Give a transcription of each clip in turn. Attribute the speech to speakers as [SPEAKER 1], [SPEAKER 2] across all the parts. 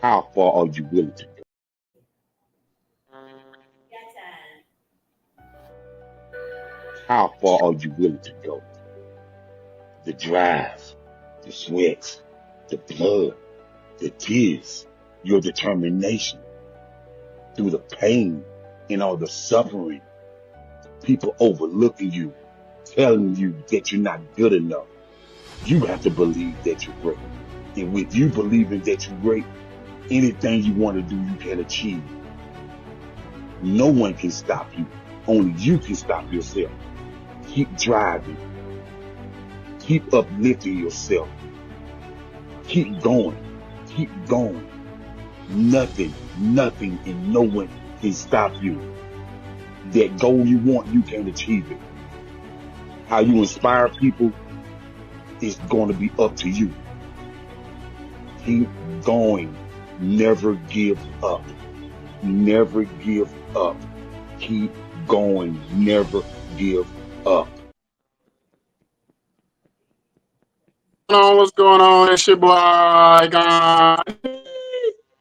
[SPEAKER 1] How far are you willing to go? How far are you willing to go? The drive, the sweat, the blood, the tears, your determination through the pain and all the suffering, people overlooking you, telling you that you're not good enough. You have to believe that you're great. And with you believing that you're great, anything you want to do, you can achieve. No one can stop you. Only you can stop yourself. Keep driving. Keep uplifting yourself. Keep going. Keep going. Nothing, and no one can stop you. That goal you want, you can achieve it. How you inspire people is going to be up to you. Keep going. Never give up. Never give up. Keep going. Never give up.
[SPEAKER 2] What's going on? It's your boy, Ikon.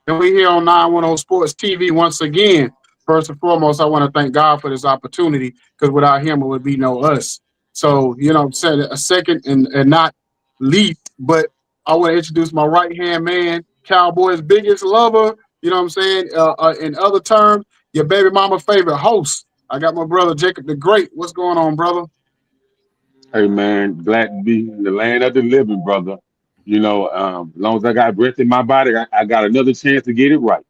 [SPEAKER 2] And we here on 910 Sports TV once again. First and foremost, I want to thank God for this opportunity because without him, it would be no us. So, said a second and not least, but I want to introduce my right-hand man, Cowboys' biggest lover, you know what I'm saying? In other terms, your baby mama favorite host. I got my brother, Jacob the Great. What's going on, brother?
[SPEAKER 1] Hey man, glad to be in the land of the living, brother. As long as I got breath in my body, I got another chance to get it right.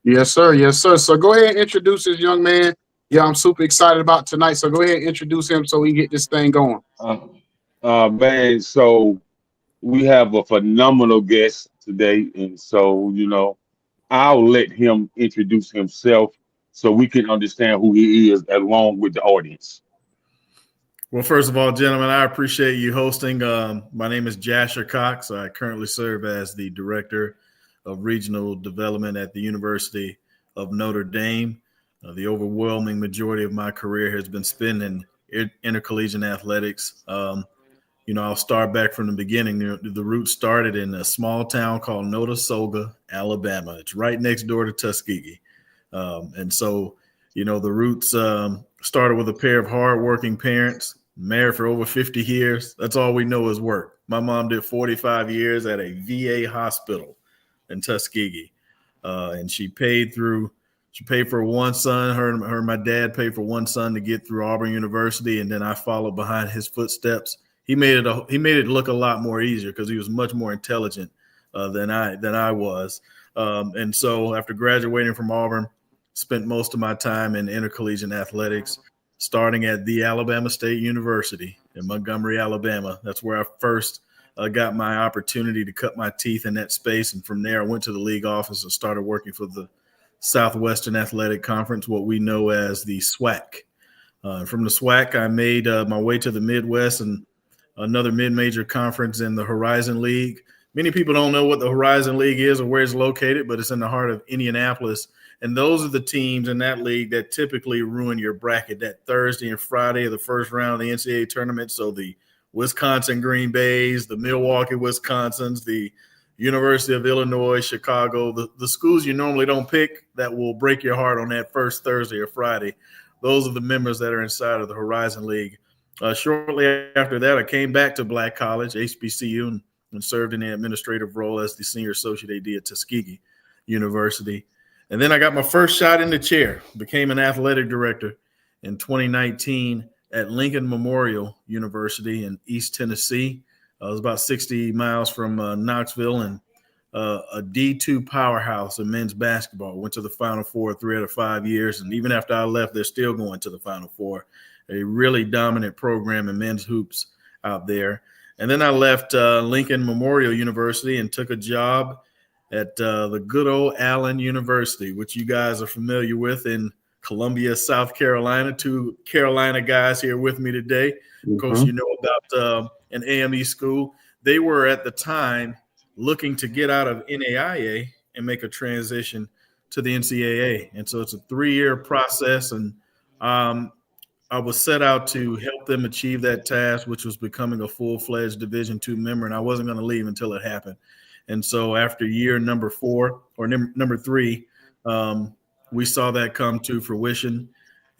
[SPEAKER 2] Yes, sir. Yes, sir. So go ahead and introduce this young man. Yeah, I'm super excited about tonight. So go ahead and introduce him so we can get this thing going.
[SPEAKER 1] Uh, man, so we have a phenomenal guest today, and so I'll let him introduce himself so we can understand who he is along with the audience.
[SPEAKER 3] Well, first of all, gentlemen, I appreciate you hosting. My name is Jasher Cox. I currently serve as the Director of Regional Development at the University of Notre Dame. The overwhelming majority of my career has been spent in intercollegiate athletics. I'll start back from the beginning. The roots started in a small town called Notasulga, Alabama. It's right next door to Tuskegee. The roots started with a pair of hardworking parents, married for over 50 years. That's all we know is work. My mom did 45 years at a VA hospital in Tuskegee. And she paid for one son. Her and my dad paid for one son to get through Auburn University. And then I followed behind his footsteps. He made it look a lot more easier because he was much more intelligent than I was. And so after graduating from Auburn, spent most of my time in intercollegiate athletics, starting at the Alabama State University in Montgomery, Alabama. That's where I first got my opportunity to cut my teeth in that space. And from there, I went to the league office and started working for the Southwestern Athletic Conference, what we know as the SWAC. From the SWAC, I made my way to the Midwest and another mid-major conference in the Horizon League. Many people don't know what the Horizon League is or where it's located, but it's in the heart of Indianapolis. And those are the teams in that league that typically ruin your bracket that Thursday and Friday of the first round of the NCAA tournament. So the Wisconsin Green Bays, the Milwaukee Wisconsins, the University of Illinois, Chicago, the schools you normally don't pick that will break your heart on that first Thursday or Friday. Those are the members that are inside of the Horizon League. Shortly after that, I came back to Black College, HBCU, and served in the administrative role as the senior associate AD at Tuskegee University. And then I got my first shot in the chair, became an athletic director in 2019 at Lincoln Memorial University in East Tennessee. It was about 60 miles from Knoxville, and a D2 powerhouse in men's basketball. Went to the Final Four 3 out of 5 years, and even after I left, they're still going to the Final Four. A really dominant program in men's hoops out there. And then I left Lincoln Memorial University and took a job at the good old Allen University, which you guys are familiar with in Columbia, South Carolina. Two Carolina guys here with me today. Of course, you know about an AME school. They were at the time looking to get out of NAIA and make a transition to the NCAA. And so it's a 3-year process, and I was set out to help them achieve that task, which was becoming a full-fledged Division II member, and I wasn't going to leave until it happened. And so after year number 4 or number 3, we saw that come to fruition.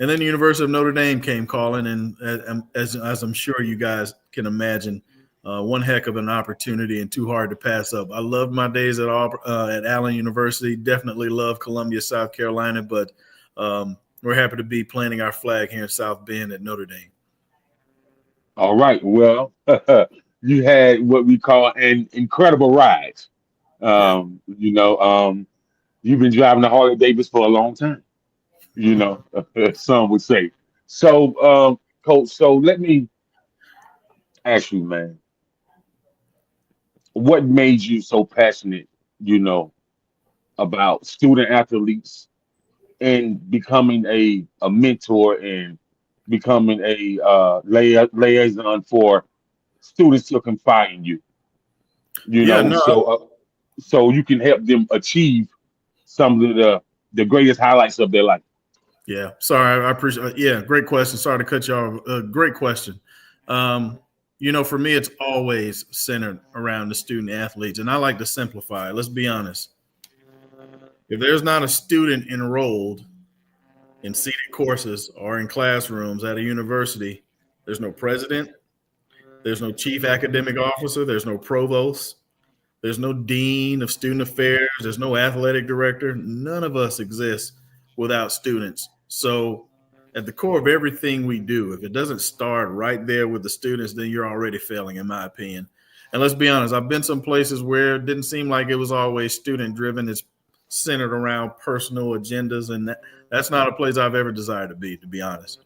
[SPEAKER 3] And then the University of Notre Dame came calling, and as I'm sure you guys can imagine, one heck of an opportunity and too hard to pass up. I loved my days at Allen University. Definitely love Columbia, South Carolina, but we're happy to be planting our flag here in South Bend at Notre Dame.
[SPEAKER 1] All right. Well, you had what we call an incredible ride.
[SPEAKER 3] Yeah.
[SPEAKER 1] You know, you've been driving the Harley Davis for a long time. You know, some would say. So, Coach. So let me ask you, man, what made you so passionate? You know, about student athletes and becoming a mentor and becoming a liaison for students to confide in you. You
[SPEAKER 3] Yeah,
[SPEAKER 1] know,
[SPEAKER 3] no,
[SPEAKER 1] so you can help them achieve some of the greatest highlights of their life.
[SPEAKER 3] yeah. Sorry, I appreciate. Yeah, great question. Sorry to cut you off. Great question. For me, it's always centered around the student athletes, and I like to simplify it. Let's be honest. If there's not a student enrolled in seated courses or in classrooms at a university, there's no president, there's no chief academic officer, there's no provost, there's no dean of student affairs, there's no athletic director. None of us exist without students. So at the core of everything we do, if it doesn't start right there with the students, then you're already failing, in my opinion. And let's be honest, I've been some places where it didn't seem like it was always student driven. It's centered around personal agendas, and that's not a place I've ever desired to be honest,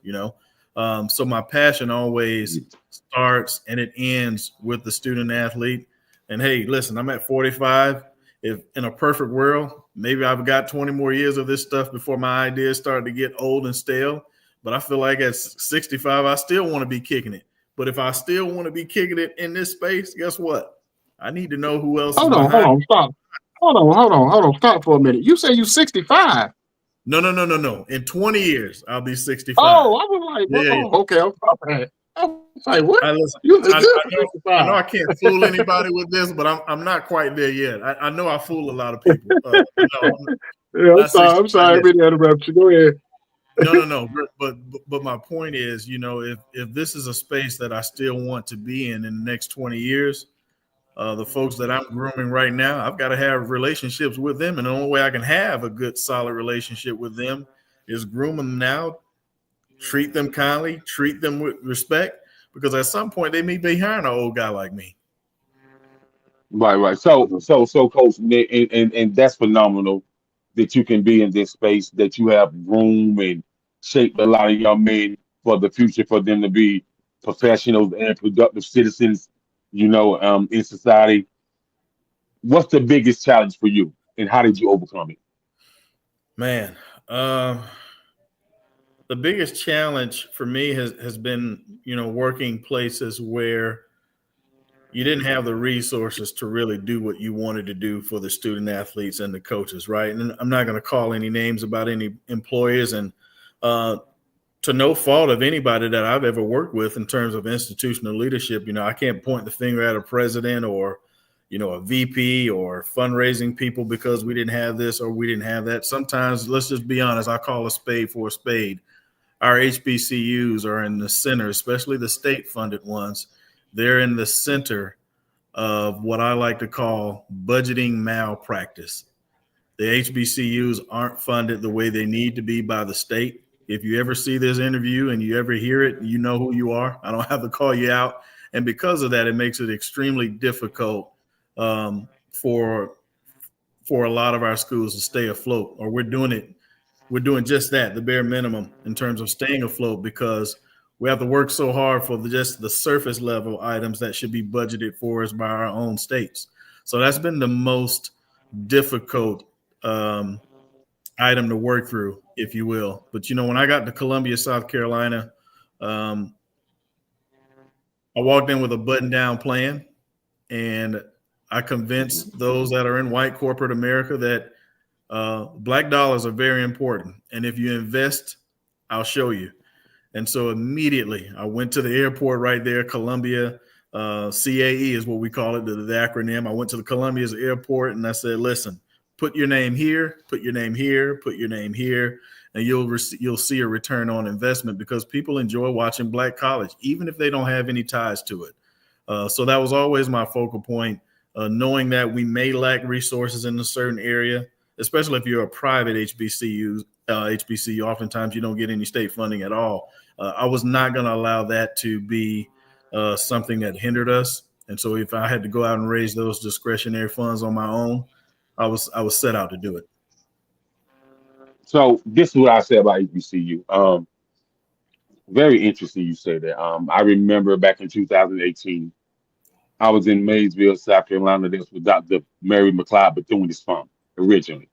[SPEAKER 3] So my passion always starts and it ends with the student athlete. And hey, listen, I'm at 45. If in a perfect world, maybe I've got 20 more years of this stuff before my ideas start to get old and stale. But I feel like at 65, I still want to be kicking it. But if I still want to be kicking it in this space, guess what? I need to know who else is behind.
[SPEAKER 2] Hold on, stop. Hold on, stop for a minute. You say you 65.
[SPEAKER 3] No. In 20 years, I'll be 65.
[SPEAKER 2] Oh, I was like,
[SPEAKER 3] Yeah.
[SPEAKER 2] Okay, I'm sorry. I was like, what?
[SPEAKER 3] Listen,
[SPEAKER 2] You look good for
[SPEAKER 3] I
[SPEAKER 2] 65.
[SPEAKER 3] know I can't fool anybody with this, but I'm not quite there yet. I know I fool a lot of people.
[SPEAKER 2] Yeah, I'm sorry. I didn't interrupt you. Go ahead.
[SPEAKER 3] No. But my point is, if this is a space that I still want to be in the next 20 years, the folks that I'm grooming right now, I've got to have relationships with them. And the only way I can have a good, solid relationship with them is groom them now, treat them kindly, treat them with respect, because at some point they may be hiring an old guy like me.
[SPEAKER 1] Right. So, Coach, and that's phenomenal that you can be in this space, that you have room and shape a lot of young men for the future, for them to be professionals and productive citizens, in society. What's the biggest challenge for you, and how did you overcome it?
[SPEAKER 3] Man, the biggest challenge for me has been, working places where you didn't have the resources to really do what you wanted to do for the student athletes and the coaches, right? And I'm not going to call any names about any employers, and to no fault of anybody that I've ever worked with in terms of institutional leadership, I can't point the finger at a president or, a VP or fundraising people because we didn't have this or we didn't have that. Sometimes, let's just be honest, I call a spade for a spade. Our HBCUs are in the center, especially the state-funded ones. They're in the center of what I like to call budgeting malpractice. The HBCUs aren't funded the way they need to be by the state. If you ever see this interview and you ever hear it, you know who you are. I don't have to call you out. And because of that, it makes it extremely difficult for a lot of our schools to stay afloat, or we're doing just that, the bare minimum in terms of staying afloat, because we have to work so hard for just the surface level items that should be budgeted for us by our own states. So that's been the most difficult item to work through, if you will. But, when I got to Columbia, South Carolina, I walked in with a button-down plan, and I convinced those that are in white corporate America that black dollars are very important. And if you invest, I'll show you. And so immediately I went to the airport right there, Columbia. CAE is what we call it, the acronym. I went to the Columbia's airport and I said, listen, put your name here, put your name here, put your name here, and you'll see a return on investment, because people enjoy watching Black college, even if they don't have any ties to it. So that was always my focal point, knowing that we may lack resources in a certain area, especially if you're a private HBCU. Oftentimes you don't get any state funding at all. I was not going to allow that to be something that hindered us. And so if I had to go out and raise those discretionary funds on my own, I was set out to do it.
[SPEAKER 1] So this is what I say about HBCU. Very interesting you say that. I remember back in 2018, I was in Maysville, South Carolina. That's where Dr. Mary McLeod Bethune is from originally,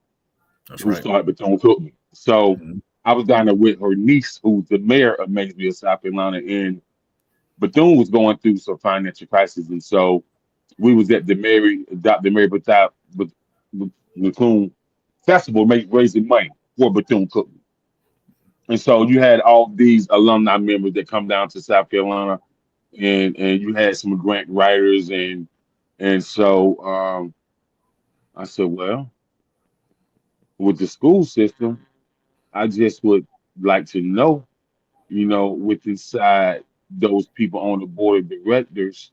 [SPEAKER 3] That's
[SPEAKER 1] who
[SPEAKER 3] right.
[SPEAKER 1] started Bethune Cookman. So
[SPEAKER 3] Mhm.
[SPEAKER 1] I was down there with her niece, who's the mayor of Maysville, South Carolina, and Bethune was going through some financial crisis, and so we was at the Dr. Mary Bethune Festival, raising money for Bethune Cookman. And so you had all these alumni members that come down to South Carolina, and you had some grant writers, and so I said, well, with the school system, I just would like to know, with inside those people on the board of directors,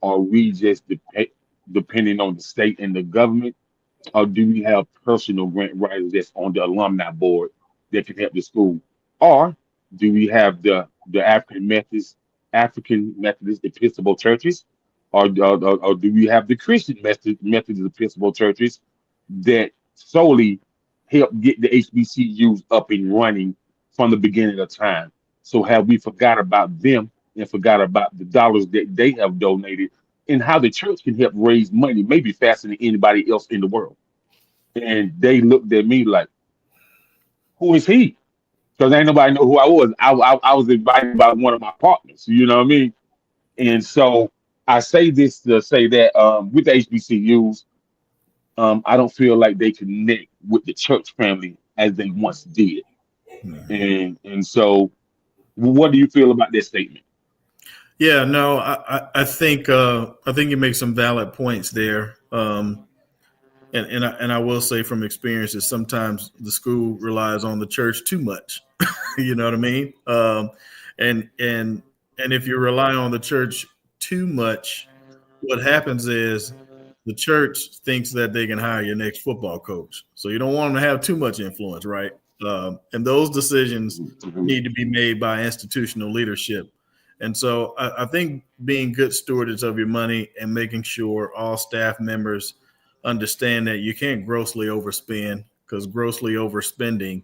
[SPEAKER 1] are we just depending on the state and the government, or do we have personal grant writers that's on the alumni board that can help the school? Or do we have the African Methodist Episcopal churches, or do we have the Christian Methodist Episcopal churches that solely help get the HBCUs up and running from the beginning of time? So have we forgot about them and forgot about the dollars that they have donated, and how the church can help raise money, maybe faster than anybody else in the world? And they looked at me like, who is he? Because ain't nobody know who I was. I was invited by one of my partners, you know what I mean? And so I say this to say that with the HBCUs, I don't feel like they connect with the church family as they once did. And so what do you feel about this statement?
[SPEAKER 3] Yeah, no, I think you make some valid points there. And I will say from experience that sometimes the school relies on the church too much. You know what I mean? And if you rely on the church too much, what happens is the church thinks that they can hire your next football coach. So you don't want them to have too much influence, right? And those decisions
[SPEAKER 1] Mhm.
[SPEAKER 3] need to be made by institutional leadership. And so I think being good stewards of your money and making sure all staff members understand that you can't grossly overspend, because grossly overspending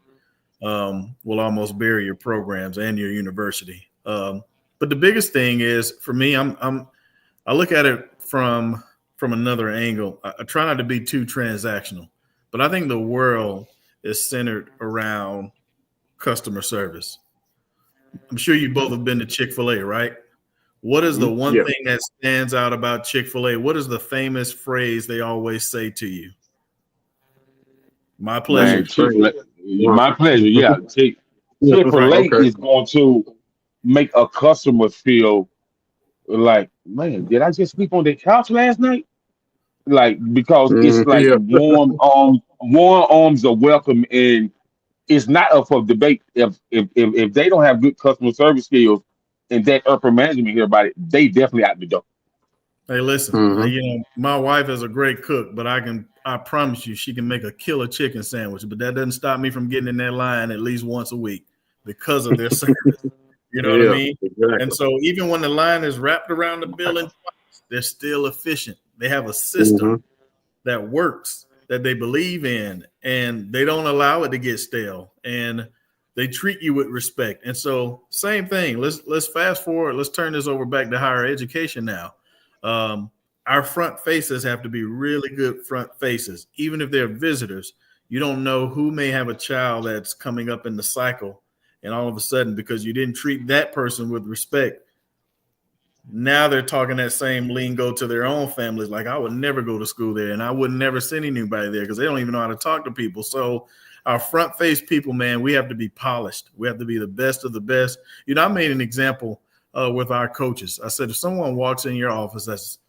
[SPEAKER 3] will almost bury your programs and your university. But the biggest thing is for me, I look at it from another angle. I try not to be too transactional, but I think the world is centered around customer service. I'm sure you both have been to Chick-fil-A, right? What is the one
[SPEAKER 2] Yeah.
[SPEAKER 3] thing that stands out about Chick-fil-A? What is the famous phrase they always say to you? My pleasure.
[SPEAKER 1] Man, Chick-fil-A, my pleasure. Yeah,
[SPEAKER 2] Right.
[SPEAKER 1] Chick-fil-A
[SPEAKER 2] Okay.
[SPEAKER 1] is going to make a customer feel like, man, did I just sleep on the couch last night? Like, because it's like
[SPEAKER 2] Yeah.
[SPEAKER 1] warm arms are welcome, and it's not up for debate. If they don't have good customer service skills and that upper management here about it, they definitely out the door.
[SPEAKER 3] Hey, listen,
[SPEAKER 2] Hmm.
[SPEAKER 3] my wife is a great cook, but I promise you, she can make a killer chicken sandwich. But that doesn't stop me from getting in that line at least once a week because of their service. You know what I
[SPEAKER 2] Yeah.
[SPEAKER 3] mean? And
[SPEAKER 2] Exactly.
[SPEAKER 3] so even when the line is wrapped around the building twice, they're still efficient. They have a
[SPEAKER 2] Hmm.
[SPEAKER 3] system that works, that they believe in, and they don't allow it to get stale, and they treat you with respect. And so same thing, let's fast forward, let's turn this over back to higher education now. Our front faces have to be really good front faces. Even if they're visitors, you don't know who may have a child that's coming up in the cycle, and all of a sudden, because you didn't treat that person with respect, now they're talking that same lingo to their own families. Like, I would never go to school there, and I would never send anybody there because they don't even know how to talk to people. So our front face people, man, we have to be polished. We have to be the best of the best. I made an example with our coaches. I said, if someone walks in your office that's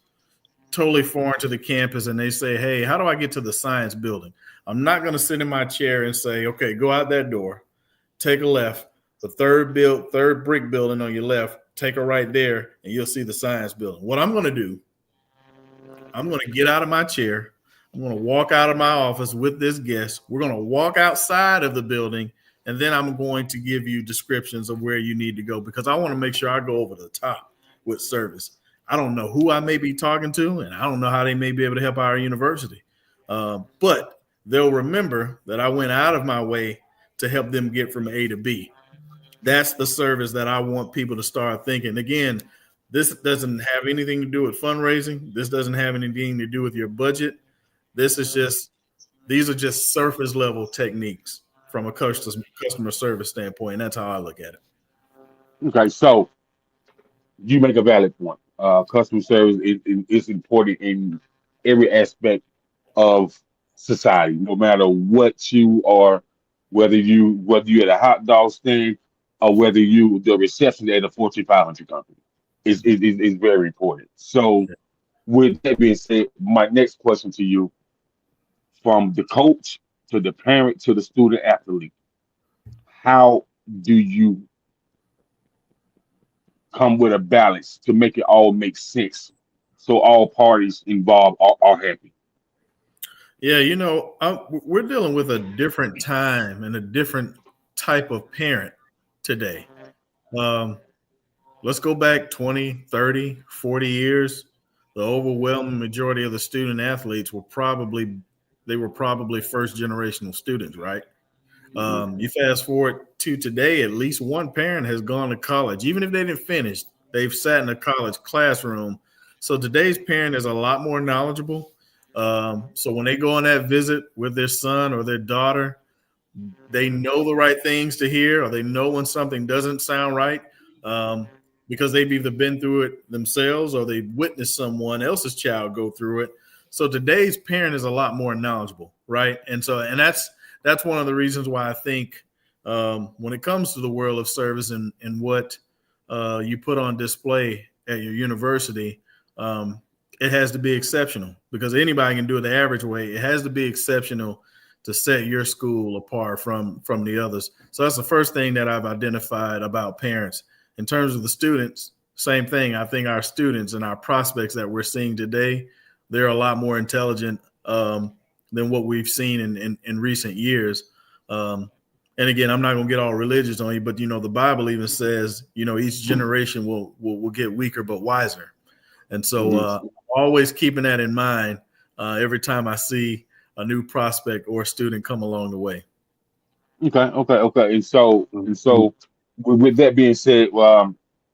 [SPEAKER 3] totally foreign to the campus and they say, hey, how do I get to the science building? I'm not going to sit in my chair and say, okay, go out that door, take a left, the third brick building on your left, take a right there, and you'll see the science building. What I'm going to do, I'm going to get out of my chair. I'm going to walk out of my office with this guest. We're going to walk outside of the building, and then I'm going to give you descriptions of where you need to go because I want to make sure I go over the top with service. I don't know who I may be talking to, and I don't know how they may be able to help our university. But they'll remember that I went out of my way to help them get from A to B. That's the service that I want people to start thinking. Again, this doesn't have anything to do with fundraising. This doesn't have anything to do with your budget. These are just surface level techniques from a customer service standpoint. And that's how I look at it.
[SPEAKER 1] Okay, so you make a valid point. Customer service is important in every aspect of society, no matter what you are, whether you're at a hot dog stand or whether you the reception at a Fortune 500 company is very important. So, with that being said, my next question to you, from the coach to the parent to the student athlete, how do you come with a balance to make it all make sense so all parties involved are happy?
[SPEAKER 3] Yeah, we're dealing with a different time and a different type of parent today. Let's go back 20, 30, 40 years. The overwhelming majority of the student athletes were probably first generational students, right? You fast forward to today, at least one parent has gone to college. Even if they didn't finish, they've sat in a college classroom. So today's parent is a lot more knowledgeable. So when they go on that visit with their son or their daughter, they know the right things to hear, or they know when something doesn't sound right, because they've either been through it themselves or they've witnessed someone else's child go through it. So today's parent is a lot more knowledgeable, right? And that's one of the reasons why I think when it comes to the world of service and what you put on display at your university, it has to be exceptional, because anybody can do it the average way. It has to be exceptional to set your school apart from the others. So that's the first thing that I've identified about parents. In terms of the students, same thing. I think our students and our prospects that we're seeing today, they're a lot more intelligent than what we've seen in recent years. And again, I'm not going to get all religious on you, but the Bible even says, each generation will get weaker but wiser. And so always keeping that in mind every time I see a new prospect or student come along the way.
[SPEAKER 1] Okay. And so with that being said,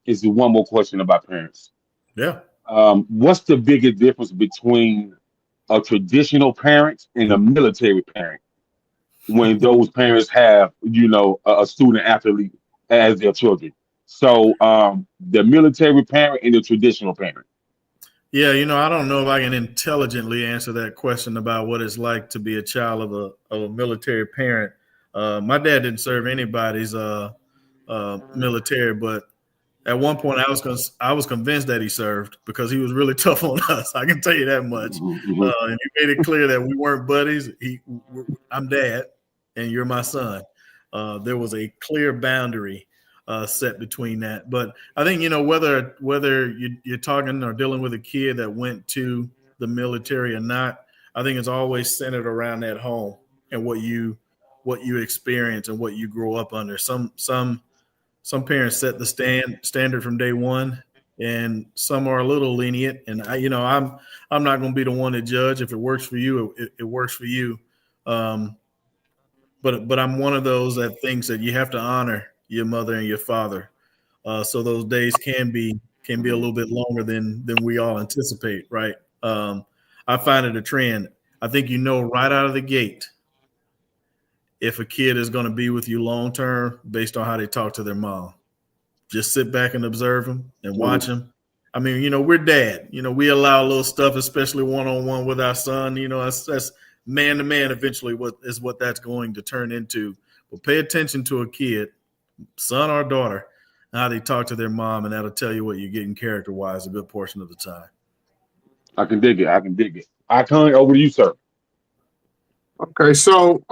[SPEAKER 1] is one more question about parents.
[SPEAKER 3] Yeah.
[SPEAKER 1] What's the biggest difference between a traditional parent and a military parent when those parents have, a student athlete as their children? So the military parent and the traditional parent.
[SPEAKER 3] Yeah, I don't know if I can intelligently answer that question about what it's like to be a child of a military parent. My dad didn't serve anybody's military, but at one point I was convinced that he served because he was really tough on us. I can tell you that much. And he made it clear that we weren't buddies. I'm dad, and you're my son. There was a clear boundary set between that. But I think, whether you're talking or dealing with a kid that went to the military or not, I think it's always centered around that home and what you experience and what you grow up under. Some parents set the standard from day one, and some are a little lenient. And I'm not going to be the one to judge. If it works for you, it works for you. But I'm one of those that thinks that you have to honor your mother and your father. So those days can be a little bit longer than we all anticipate, right? I find it a trend. I think right out of the gate if a kid is going to be with you long term based on how they talk to their mom. Just sit back and observe them and watch them. I mean, we're dad. We allow a little stuff, especially one-on-one with our son. That's man to man eventually what that's going to turn into. But pay attention to a kid, son or daughter, how they talk to their mom, and that'll tell you what you're getting character-wise a good portion of the time.
[SPEAKER 1] I can dig it. I can dig it. Ikon, over to you, sir.
[SPEAKER 2] Okay, so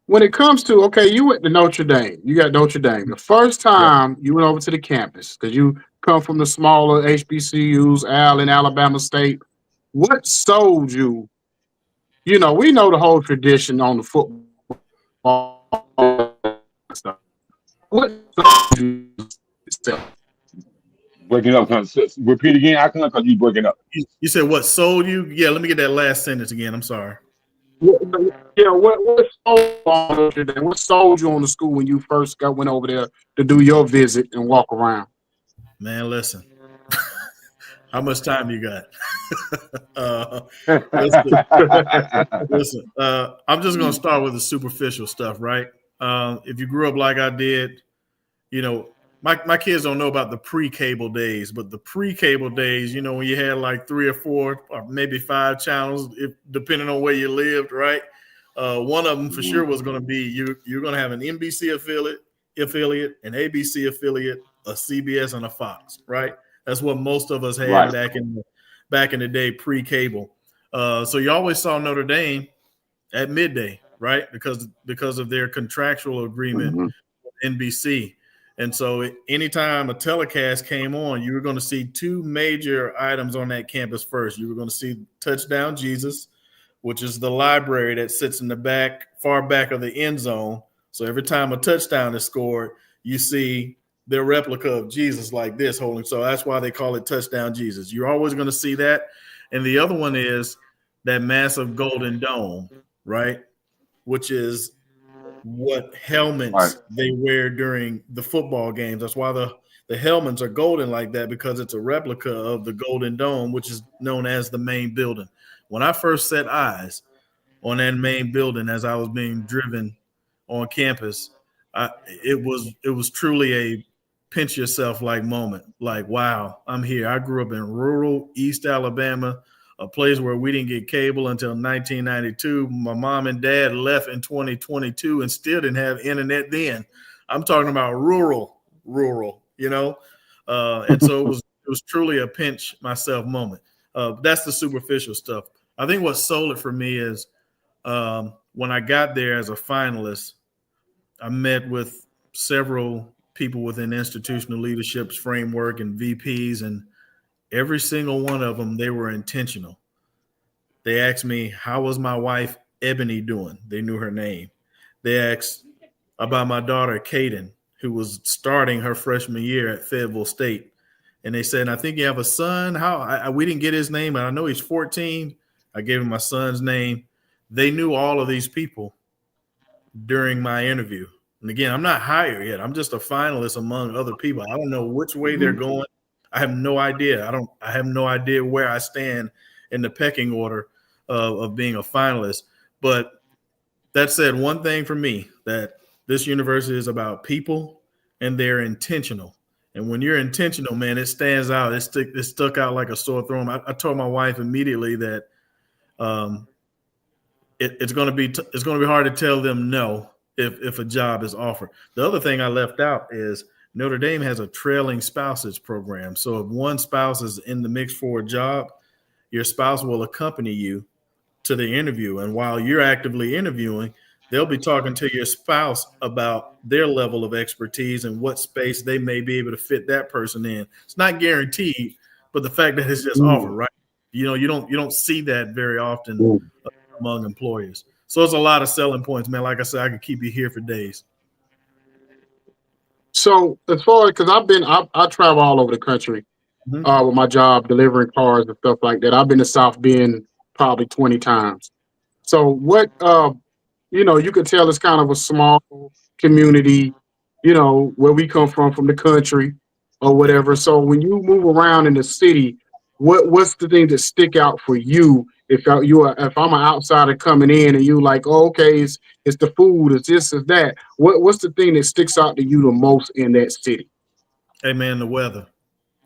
[SPEAKER 2] when it comes to you went to Notre Dame, you got Notre Dame. The first
[SPEAKER 1] Yep.
[SPEAKER 2] time you went over to the campus because you come from the smaller HBCUs, Allen, Alabama State. What sold you? You know, we know the whole tradition on the football stuff. What sold you?
[SPEAKER 1] Breaking up. Repeat again, Ikon, because you breaking up.
[SPEAKER 3] You said what sold you? Yeah, let me get that last sentence again. I'm sorry.
[SPEAKER 2] What sold on Notre Dame? What sold you on the school when you first went over there to do your visit and walk around?
[SPEAKER 3] Man, listen. How much time you got? Listen. I'm just going to start with the superficial stuff, right? If you grew up like I did, you know, my kids don't know about the pre-cable days, but the pre-cable days, you know, when you had like 3 or 4 or maybe 5 channels, depending on where you lived, right? One of them for sure was going to be you're going to have an NBC affiliate, an ABC affiliate, a CBS, and a Fox, right? That's what most of us had
[SPEAKER 1] Right.
[SPEAKER 3] back in the day pre-cable. So you always saw Notre Dame at midday, right? Because of their contractual agreement with NBC. And so anytime a telecast came on, you were going to see 2 major items on that campus first. You were going to see Touchdown Jesus, which is the library that sits in the far back of the end zone. So every time a touchdown is scored, you see their replica of Jesus like this holding. So that's why they call it Touchdown Jesus. You're always going to see that. And the other one is that massive golden dome, right? Which is what helmets they wear during the football games. That's why the helmets are golden like that, because it's a replica of the golden dome, which is known as the main building. When I first set eyes on that main building as I was being driven on campus, it was truly a pinch yourself like moment. Like, wow, I'm here. I grew up in rural East Alabama, a place where we didn't get cable until 1992. My mom and dad left in 2022 and still didn't have internet then. I'm talking about rural, you know? And so it was truly a pinch myself moment. That's the superficial stuff. I think what sold it for me is when I got there as a finalist, I met with several people within institutional leadership's framework and VPs, and every single one of them, they were intentional. They asked me, how was my wife, Ebony, doing? They knew her name. They asked about my daughter, Kaden, who was starting her freshman year at Fayetteville State. And they said, I think you have a son. We didn't get his name, and I know he's 14. I gave him my son's name. They knew all of these people during my interview. And again, I'm not hired yet. I'm just a finalist among other people. I don't know which way they're going. I have no idea. I have no idea where I stand in the pecking order of being a finalist. But that said, one thing for me, that this university is about people and they're intentional. And when you're intentional, man, it stands out. It stuck out like a sore thumb. I told my wife immediately that it's going to be hard to tell them no if a job is offered. The other thing I left out is Notre Dame has a trailing spouses program. So if one spouse is in the mix for a job, your spouse will accompany you to the interview. And while you're actively interviewing, they'll be talking to your spouse about their level of expertise and what space they may be able to fit that person in. It's not guaranteed, but the fact that it's just offered, right? You know, you don't see that very often among employers. So it's a lot of selling points, man. Like I said, I could keep you here for days.
[SPEAKER 2] So as far as, because I travel all over the country with my job, delivering cars and stuff like that. I've been to South Bend probably 20 times. So what, you could tell it's kind of a small community, where we come from the country or whatever. So when you move around in the city, what's the thing that stick out for you? If I'm an outsider coming in and you like, oh, okay, it's the food, it's this, it's that. What's the thing that sticks out to you the most in that city?
[SPEAKER 3] Hey man, the weather.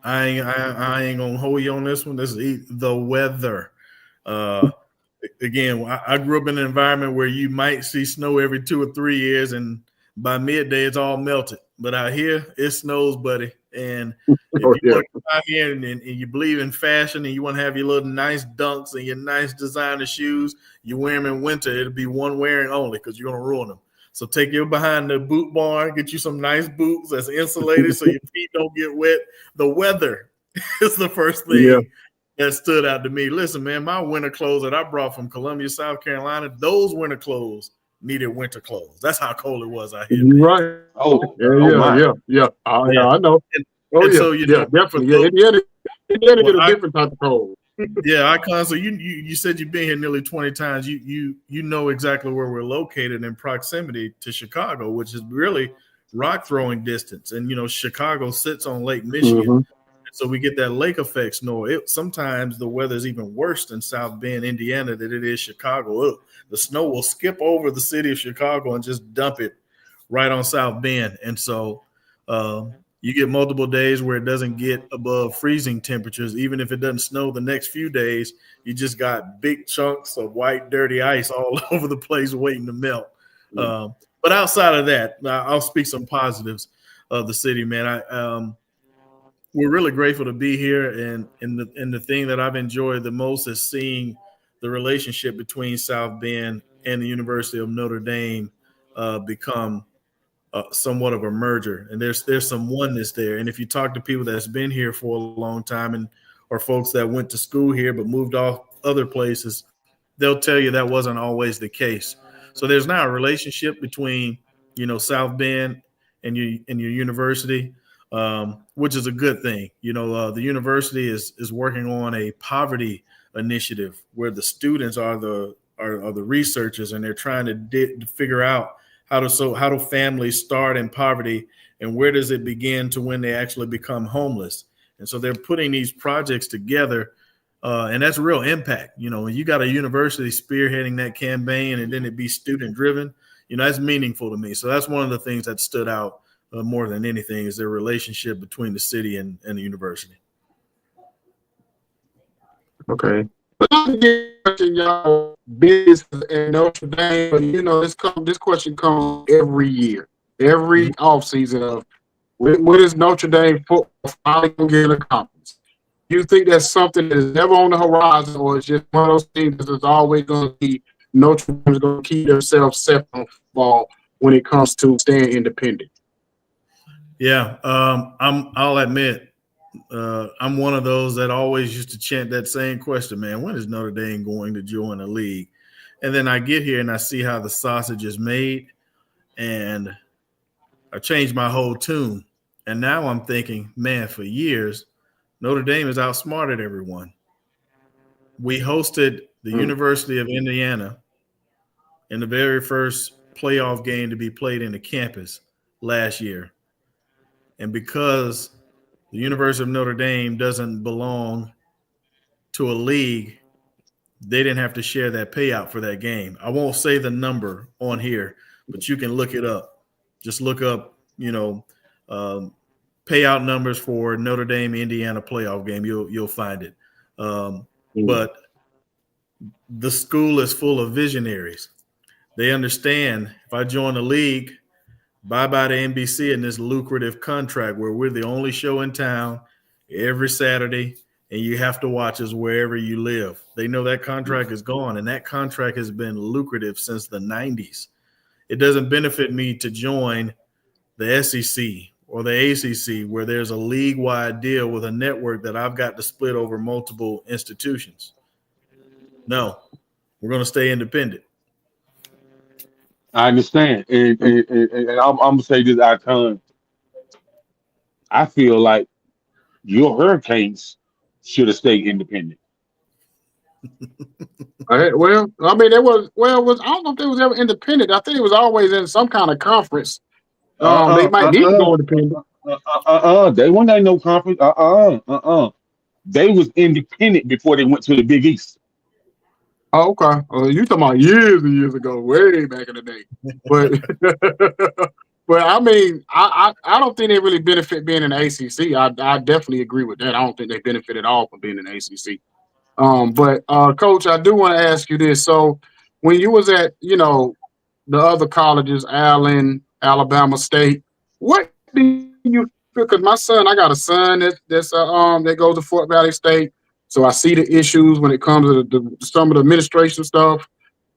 [SPEAKER 3] I ain't gonna hold you on this one. This is the weather. Again, I grew up in an environment where you might see snow every 2 or 3 years, and by midday it's all melted. but out here it snows, buddy. And if
[SPEAKER 2] Oh,
[SPEAKER 3] you
[SPEAKER 2] yeah.
[SPEAKER 3] want to come out here and you believe in fashion and you want to have your little nice dunks and your nice designer shoes, you wear them in winter. It'll be one wearing only because you're going to ruin them. So take you behind the boot barn, get you some nice boots that's insulated so your feet don't get wet. The weather is the first thing that stood out to me. Listen, man, my winter clothes that I brought from Columbia, South Carolina, those winter clothes needed winter clothes. That's how cold it was out here.
[SPEAKER 2] You're right.
[SPEAKER 1] Oh,
[SPEAKER 2] Yeah.
[SPEAKER 3] Yeah.
[SPEAKER 2] I know.
[SPEAKER 3] And so, you know,
[SPEAKER 2] definitely.
[SPEAKER 3] so,
[SPEAKER 2] Indiana
[SPEAKER 3] well,
[SPEAKER 2] get a different type of cold.
[SPEAKER 3] Yeah, Icon. So you said you've been here nearly 20 times. You know exactly where we're located in proximity to Chicago, which is really rock throwing distance. And you know, Chicago sits on Lake Michigan, so we get that lake effect snow. Sometimes the weather is even worse in South Bend, Indiana, than it is Chicago. The snow will skip over the city of Chicago and just dump it right on South Bend, and so. You get multiple days where it doesn't get above freezing temperatures. Even if it doesn't snow the next few days, you just got big chunks of white, dirty ice all over the place waiting to melt. But outside of that, I'll speak some positives of the city, man. We're really grateful to be here. And the thing that I've enjoyed the most is seeing the relationship between South Bend and the University of Notre Dame become somewhat of a merger, and there's some oneness there. And if you talk to people that's been here for a long time or folks that went to school here but moved off other places, they'll tell you that wasn't always the case. So there's now a relationship between, you know, South Bend and your university, which is a good thing. You know, the university is working on a poverty initiative where the students are the researchers, and they're trying to figure out how do families start in poverty, and where does it begin to when they actually become homeless? And so they're putting these projects together, and that's real impact. You know, when you got a university spearheading that campaign and then it be student driven, you know, that's meaningful to me. So that's one of the things that stood out more than anything is their relationship between the city and the university.
[SPEAKER 2] Okay. But I'm getting y'all business in Notre Dame, but you know, this question comes every year, every offseason of what is Notre Dame football finally going to get accomplished? Do you think that's something that is never on the horizon, or it's just one of those things that is always going to be Notre Dame is going to keep themselves separate on football when it comes to staying independent?
[SPEAKER 3] Yeah, I'll admit, I'm one of those that always used to chant that same question, man, when is Notre Dame going to join a league? And then I get here and I see how the sausage is made, and I changed my whole tune. And now I'm thinking, man, for years, Notre Dame has outsmarted everyone. We hosted the University of Indiana in the very first playoff game to be played in the campus last year. And because the University of Notre Dame doesn't belong to a league, they didn't have to share that payout for that game. I won't say the number on here, but you can look it up. Just look up, you know, payout numbers for Notre Dame Indiana playoff game. You'll find it. But the school is full of visionaries. They understand if I join the league, bye-bye to NBC and this lucrative contract where we're the only show in town every Saturday, and you have to watch us wherever you live. They know that contract is gone, and that contract has been lucrative since the 90s. It doesn't benefit me to join the SEC or the ACC where there's a league-wide deal with a network that I've got to split over multiple institutions. No, we're going to stay independent.
[SPEAKER 1] I understand, and I'm gonna say this, Icon. I feel like your Hurricanes should have stayed independent.
[SPEAKER 2] Well, I mean, I don't know if they was ever independent. I think it was always in some kind of conference. They might need to go independent.
[SPEAKER 1] They weren't in no conference. They was independent before they went to the Big East.
[SPEAKER 2] Oh, okay. You talking about years and years ago, way back in the day. But but I mean, I don't think they really benefit being in the ACC. I definitely agree with that. I don't think they benefit at all from being in the ACC. But Coach, I do want to ask you this. So when you was at, you know, the other colleges, Allen, Alabama State, what do you feel? Because my son, I got a son that goes to Fort Valley State, so I see the issues when it comes to some of the administration stuff.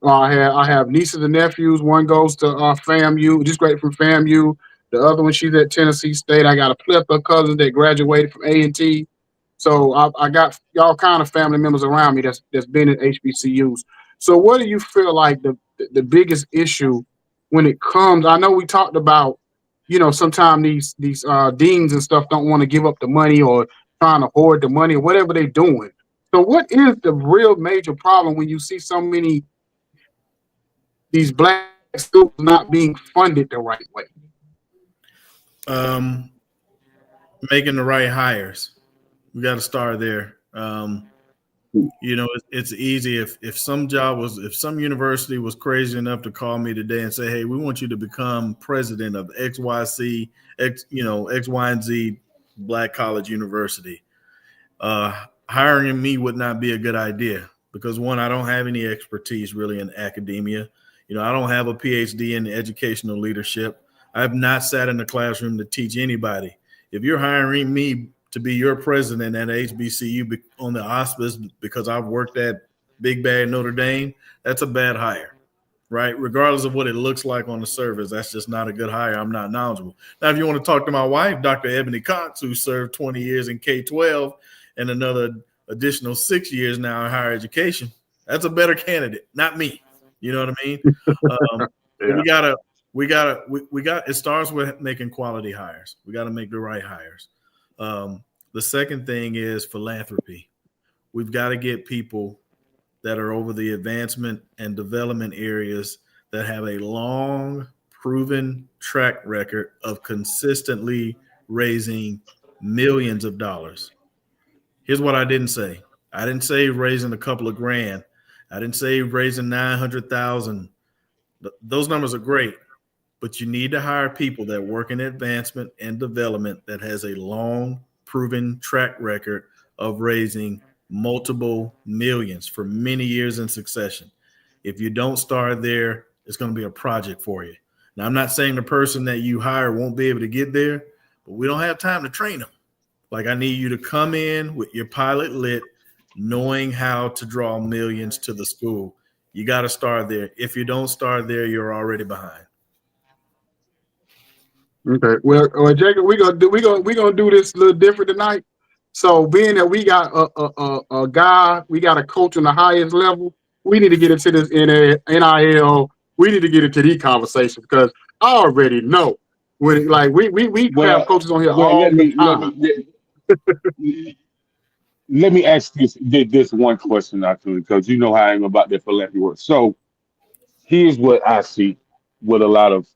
[SPEAKER 2] I have nieces and nephews. One goes to FAMU, just great from FAMU. The other one, she's at Tennessee State. I got a plethora of cousins that graduated from A&T. So I got all kind of family members around me that's been at HBCUs. So what do you feel like the biggest issue when it comes? I know we talked about, sometimes these deans and stuff don't want to give up the money or trying to hoard the money or whatever they're doing. So what is the real major problem when you see so many these black schools not being funded the right way?
[SPEAKER 3] Making the right hires. We got to start there. It's easy if some university was crazy enough to call me today and say, hey, we want you to become president of XYZ, X, X, Y, and Z Black College University. Hiring me would not be a good idea because, one, I don't have any expertise really in academia. I don't have a PhD in educational leadership. I have not sat in the classroom to teach anybody. If you're hiring me to be your president at HBCU on the auspice because I've worked at Big Bad Notre Dame, that's a bad hire, right? Regardless of what it looks like on the surface, that's just not a good hire. I'm not knowledgeable. Now, if you want to talk to my wife, Dr. Ebony Cox, who served 20 years in K-12 and another additional 6 years now in higher education, that's a better candidate, not me. You know what I mean?
[SPEAKER 2] Yeah.
[SPEAKER 3] It starts with making quality hires. We got to make the right hires. The second thing is philanthropy. We've got to get people that are over the advancement and development areas that have a long, proven track record of consistently raising millions of dollars. Here's what I didn't say. I didn't say raising a couple of grand. I didn't say raising 900,000. Those numbers are great, but you need to hire people that work in advancement and development that has a long, proven track record of raising multiple millions for many years in succession. If you don't start there, it's going to be a project for you. Now, I'm not saying the person that you hire won't be able to get there, but we don't have time to train them. Like, I need you to come in with your pilot lit, knowing how to draw millions to the school. You got to start there. If you don't start there, you're already behind.
[SPEAKER 2] Okay. Well, Jacob, we gonna do this a little different tonight. So, being that we got a guy, we got a coach on the highest level, we need to get into this NIL. We need to get into these conversations because I already know when we have coaches on here all the time.
[SPEAKER 1] Let me ask this one question actually, because you know how I am about the philanthropy work. So here's what I see with a lot of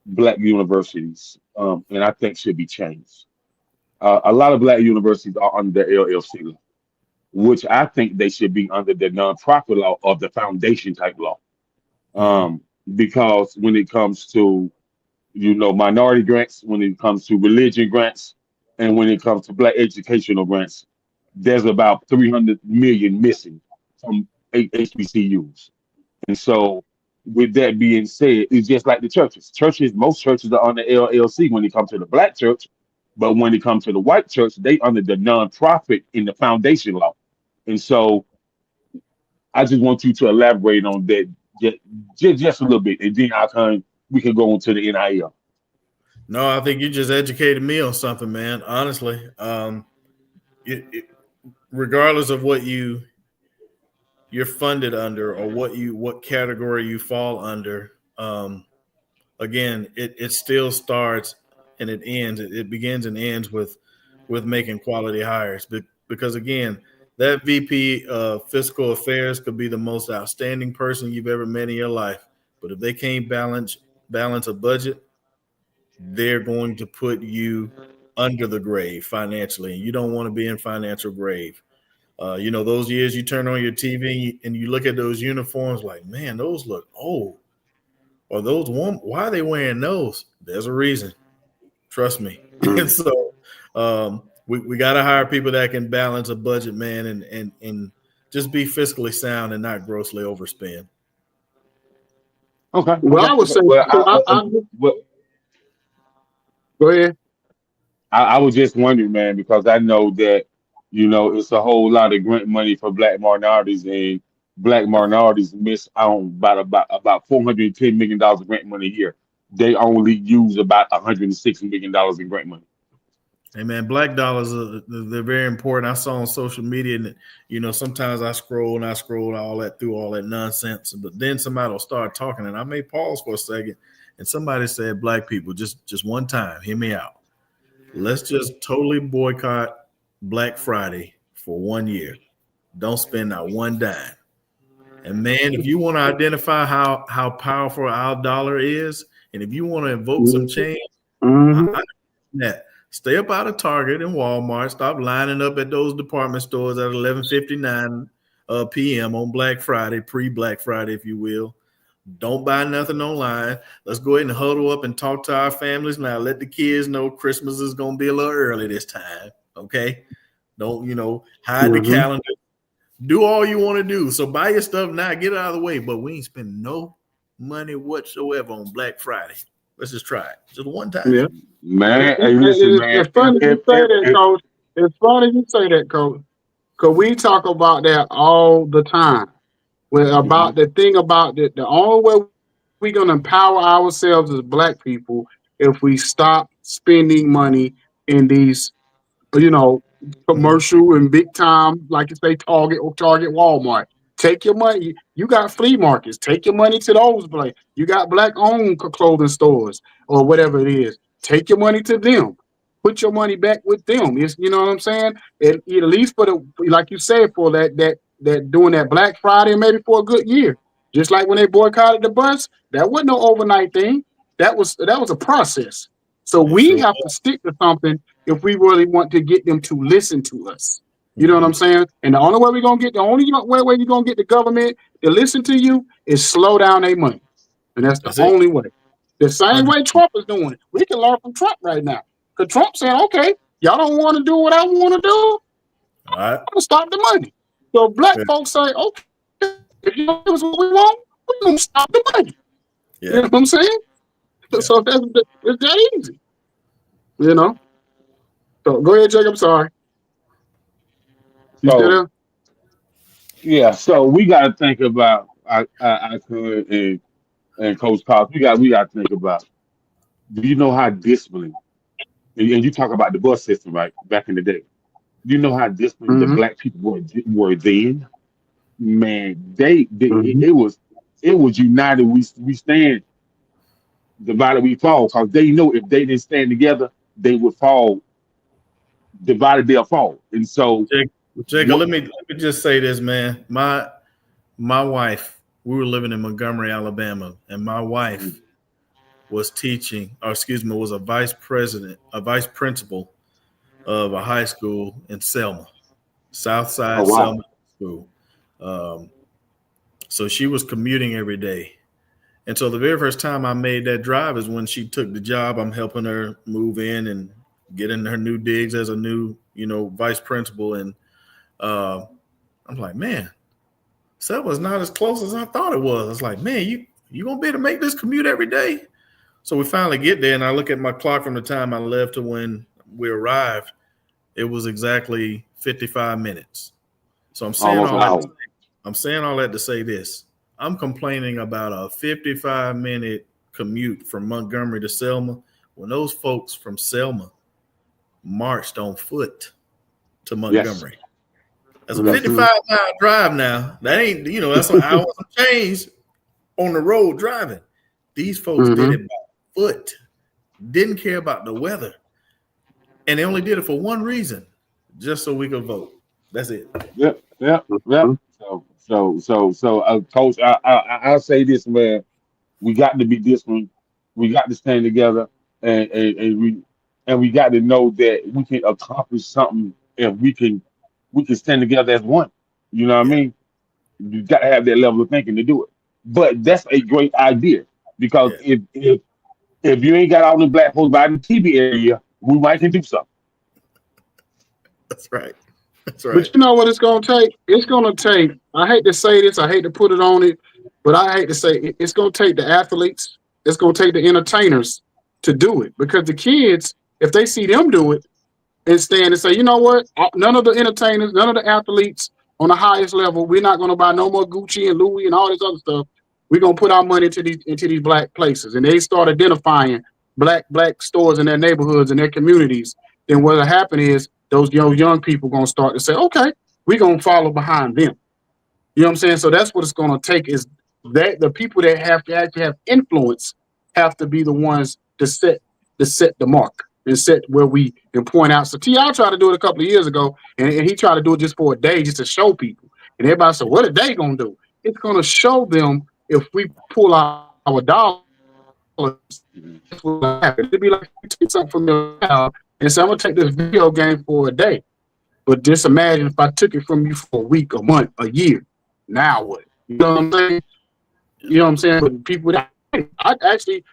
[SPEAKER 1] black universities, and I think should be changed. A lot of black universities are under the LLC law, which I think they should be under the nonprofit law of the foundation type law. Because when it comes to minority grants, when it comes to religion grants, and when it comes to black educational grants, there's about 300 million missing from HBCUs. And so, with that being said, it's just like the churches. Most churches are on the LLC when it comes to the black church, but when it comes to the white church, they under the nonprofit in the foundation law. And so, I just want you to elaborate on that just a little bit, and then we can go into the NIL.
[SPEAKER 3] No, I think you just educated me on something, man. Honestly, regardless of what you're funded under or what category you fall under, again, it still starts and it ends. It begins and ends with making quality hires. Because again, that VP of Fiscal Affairs could be the most outstanding person you've ever met in your life, but if they can't balance a budget, they're going to put you under the grave financially. You don't want to be in financial grave. Those years you turn on your TV and you look at those uniforms like, man, those look old. Or those why are they wearing those? There's a reason. Trust me. And so we got to hire people that can balance a budget, man, and just be fiscally sound and not grossly overspend.
[SPEAKER 1] Okay.
[SPEAKER 2] Well, I would say, Go ahead.
[SPEAKER 1] I was just wondering, man, because I know that, it's a whole lot of grant money for black minorities, and black minorities miss on about $410 million of grant money a year. They only use about $106 million in grant money.
[SPEAKER 3] Hey man, black dollars they're very important. I saw on social media, and sometimes I scroll all that through all that nonsense, but then somebody will start talking, and I may pause for a second, and somebody said, "Black people, just one time, hear me out. Let's just totally boycott Black Friday for 1 year. Don't spend not one dime." And man, if you want to identify how powerful our dollar is, and if you want to invoke some change, I that. Stay up out of Target and Walmart. Stop lining up at those department stores at 11:59 p.m. on Black Friday, pre-Black Friday, if you will. Don't buy nothing online. Let's go ahead and huddle up and talk to our families now. Let the kids know Christmas is going to be a little early this time, okay? Don't, hide the calendar. Do all you want to do. So buy your stuff now, get it out of the way. But we ain't spending no money whatsoever on Black Friday. Let's just try it. Just one time.
[SPEAKER 2] Yeah.
[SPEAKER 1] Man, hey, listen, man.
[SPEAKER 2] It's funny you say that, Coach. It's funny you say that, Coach, because we talk about that all the time. About the thing about the only way we're going to empower ourselves as black people if we stop spending money in these, commercial and big time, like you say, Target or Walmart. Take your money. You got flea markets. Take your money to those places. You got black-owned clothing stores or whatever it is. Take your money to them. Put your money back with them. You know what I'm saying? At least for the, like you said, for that doing that Black Friday, maybe for a good year. Just like when they boycotted the bus, that wasn't no overnight thing. That was a process. So we have to stick to something if we really want to get them to listen to us. You know what I'm saying? And the only way you're gonna get the government to listen to you is slow down their money. And that's the only way. The same way Trump is doing it. We can learn from Trump right now. Because Trump saying, okay, y'all don't want to do what I want to do.
[SPEAKER 3] All right.
[SPEAKER 2] I'm gonna stop the money. So black folks say, okay, if you don't give us what we want, we're gonna stop the money. Yeah. You know what I'm saying? Yeah. So it's that easy. So go ahead, Jake. I'm sorry.
[SPEAKER 1] So we got to think about Ikon and Coach Cox. We got to think about. Do you know how disciplined? And you talk about the bus system, right? Back in the day, do you know how disciplined the black people were then? Man, it was united. We stand, divided we fall, because they know if they didn't stand together, they would fall. Divided, they'll fall. And so,
[SPEAKER 3] Jacob, let me just say this, man. My wife, we were living in Montgomery, Alabama, and my wife was was a vice principal of a high school in Selma, Southside Selma School. So she was commuting every day. And so the very first time I made that drive is when she took the job. I'm helping her move in and get in her new digs as a new, vice principal. And I'm like, man, Selma's not as close as I thought it was. It's like, man, you gonna be able to make this commute every day? So we finally get there, and I look at my clock from the time I left to when we arrived. It was exactly 55 minutes. So I'm saying all that to say this. I'm complaining about a 55-minute commute from Montgomery to Selma when those folks from Selma marched on foot to Montgomery. Yes. That's a 55-mile drive now. That ain't, that's an hour and change on the road driving. These folks did it by foot, didn't care about the weather. And they only did it for one reason, just so we could vote. That's it.
[SPEAKER 1] Yep. So, Coach, I'll say this, man. We got to be disciplined. We got to stand together, and we got to know that we can accomplish something if we can stand together as one. You know what I mean? You got to have that level of thinking to do it. But that's a great idea, because if you ain't got all the black folks by the TV area, we might can do something.
[SPEAKER 3] That's right.
[SPEAKER 2] But you know what it's going to take? It's going to take, I hate to say this, I hate to put it on it, but I hate to say it's going to take the athletes, it's going to take the entertainers, to do it, because the kids, if they see them do it and stand and say, you know what, none of the entertainers, none of the athletes on the highest level, we're not going to buy no more Gucci and Louis and all this other stuff. We're going to put our money into these black places. And they start identifying black stores in their neighborhoods and their communities. Then what'll happen is those young people going to start to say, okay, we're going to follow behind them. You know what I'm saying? So that's what it's going to take, is that the people that have to actually have influence have to be the ones to set the mark and set where we can point out. So T.I. tried to do it a couple of years ago, and he tried to do it just for a day, just to show people. And everybody said, what are they going to do? It's going to show them if we pull our dollars, that's what will happen. It'd be like you take something from your child and say, I'm going to take this video game for a day. But just imagine if I took it from you for a week, a month, a year. Now what? You know what I'm saying? You know what I'm saying? But people that I actually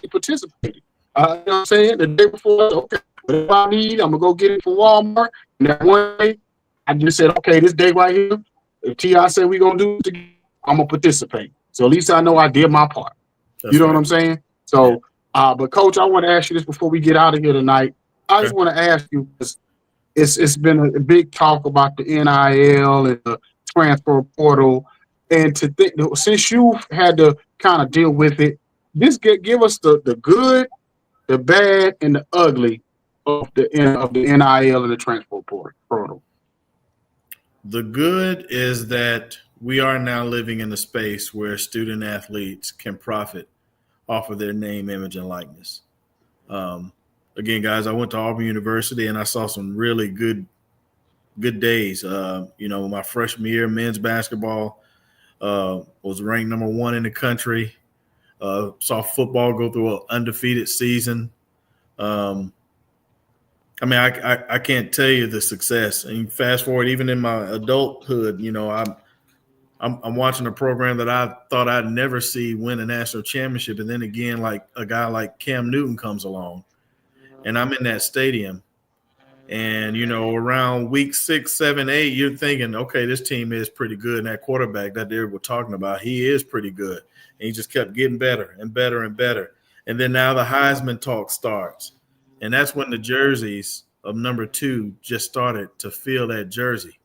[SPEAKER 2] participated. You know what I'm saying? The day before, okay, whatever I need, I'm gonna go get it from Walmart. And that one day, I just said, okay, this day right here, if T.I. said we're gonna do it together, I'm gonna participate. So at least I know I did my part. That's you know right. What I'm saying? So, but Coach, I want to ask you this before we get out of here tonight. I just want to ask you, it's been a big talk about the NIL and the transfer portal, and to think, since you've had to kind of deal with it, just give us the good, the bad, and the ugly of the NIL and the transfer portal.
[SPEAKER 3] The good is that we are now living in a space where student athletes can profit off of their name, image, and likeness. Again, guys, I went to Auburn University and I saw some really good days. My freshman year, men's basketball was ranked number 1 in the country. Saw football go through an undefeated season. I can't tell you the success. And fast forward, even in my adulthood, I'm watching a program that I thought I'd never see win a national championship. And then again, like a guy like Cam Newton comes along, and I'm in that stadium. And, around week 6, 7, 8, you're thinking, okay, this team is pretty good. And that quarterback that they were talking about, he is pretty good. And he just kept getting better and better and better. And then now the Heisman talk starts. And that's when the jerseys of number 2 just started to fill that jersey.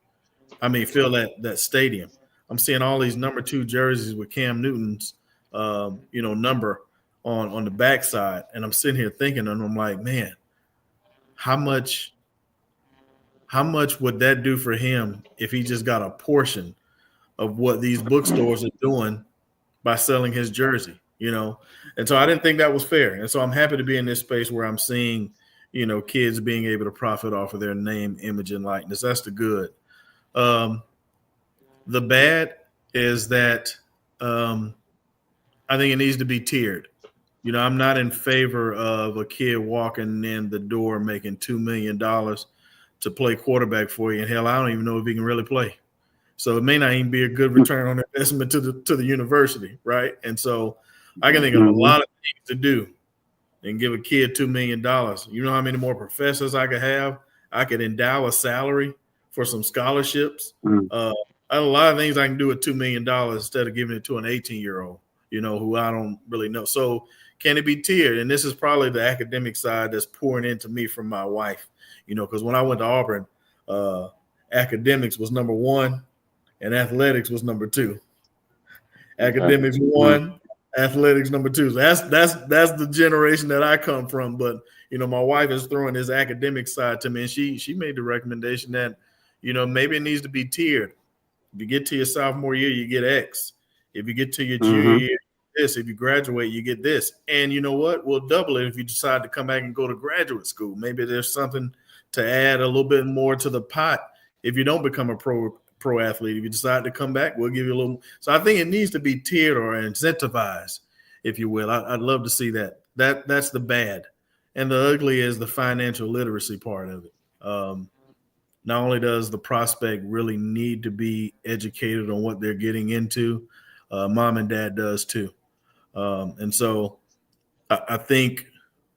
[SPEAKER 3] Fill that stadium. I'm seeing all these number 2 jerseys with Cam Newton's, number on the backside. And I'm sitting here thinking, and I'm like, man, how much would that do for him if he just got a portion of what these bookstores are doing by selling his jersey, And so I didn't think that was fair. And so I'm happy to be in this space where I'm seeing, kids being able to profit off of their name, image, and likeness. That's the good. The bad is that I think it needs to be tiered. I'm not in favor of a kid walking in the door making $2 million to play quarterback for you. And hell, I don't even know if he can really play. So it may not even be a good return on investment to the university, right? And so I can think of a lot of things to do and give a kid $2 million. You know how many more professors I could have? I could endow a salary for some scholarships. I have a lot of things I can do with $2 million instead of giving it to an 18-year-old, who I don't really know. So can it be tiered? And this is probably the academic side that's pouring into me from my wife, because when I went to Auburn, academics was number 1 and athletics was number 2. Academics 1, athletics number 2. So that's the generation that I come from. But, my wife is throwing this academic side to me, and she made the recommendation that, maybe it needs to be tiered. If you get to your sophomore year, you get X. If you get to your junior year, this. If you graduate, you get this. And you know what? We'll double it if you decide to come back and go to graduate school. Maybe there's something to add a little bit more to the pot if you don't become a pro athlete. If you decide to come back, we'll give you a little. So I think it needs to be tiered or incentivized, if you will. I'd love to see that. That's the bad. And the ugly is the financial literacy part of it. Not only does the prospect really need to be educated on what they're getting into, mom and dad does too. And so I don't think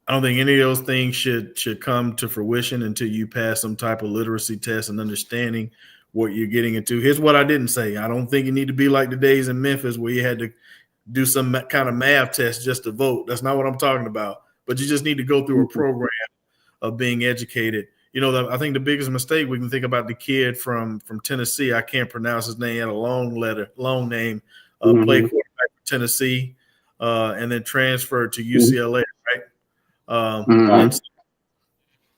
[SPEAKER 3] any of those things should come to fruition until you pass some type of literacy test and understanding what you're getting into. Here's what I didn't say. I don't think you need to be like the days in Memphis where you had to do some kind of math test just to vote. That's not what I'm talking about. but you just need to go through a program of being educated. You know, I think the biggest mistake we can think about the kid from Tennessee. I can't pronounce his name. He had a long name. Played quarterback for Tennessee, and then transferred to UCLA. Right. And so,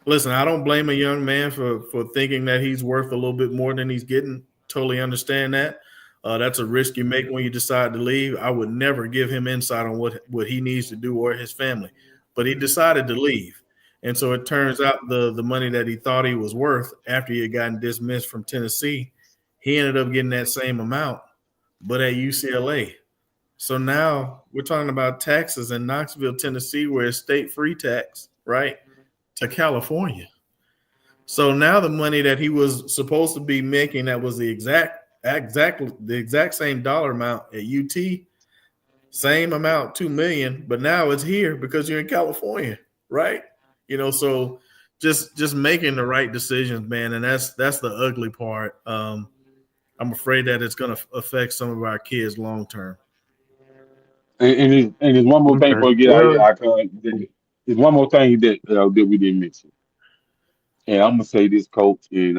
[SPEAKER 3] listen, I don't blame a young man for thinking that he's worth a little bit more than he's getting. Totally understand that. That's a risk you make when you decide to leave. I would never give him insight on what he needs to do or his family, but he decided to leave. And so it turns out the money that he thought he was worth after he had gotten dismissed from Tennessee, he ended up getting that same amount, but at UCLA. So now we're talking about taxes in Knoxville, Tennessee, where it's state free tax, right, to California. So now the money that he was supposed to be making, that was the exact same dollar amount at UT, same amount, $2 million, but now it's here because you're in California, right? You know, so just making the right decisions, man, and that's the ugly part. I'm afraid that it's going to affect some of our kids long term.
[SPEAKER 1] And there's one more thing before we get out of here. There's one more thing that we didn't mention. And I'm gonna say this, Coach, and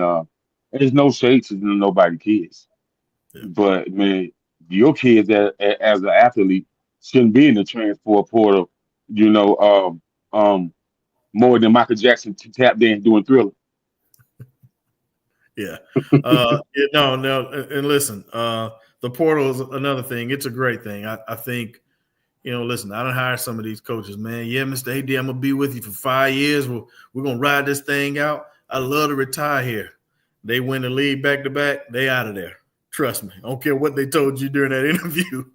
[SPEAKER 1] there's no shade to nobody kids, but man, your kids as an athlete shouldn't be in the transfer portal, more than Michael Jackson tap dance doing Thriller.
[SPEAKER 3] Yeah. No. And listen, the portal is another thing. It's a great thing. I think, listen, I don't hire some of these coaches, man. Yeah, Mr. AD, I'm going to be with you for 5 years. We're going to ride this thing out. I love to retire here. They win the league back to back. They out of there. Trust me. I don't care what they told you during that interview.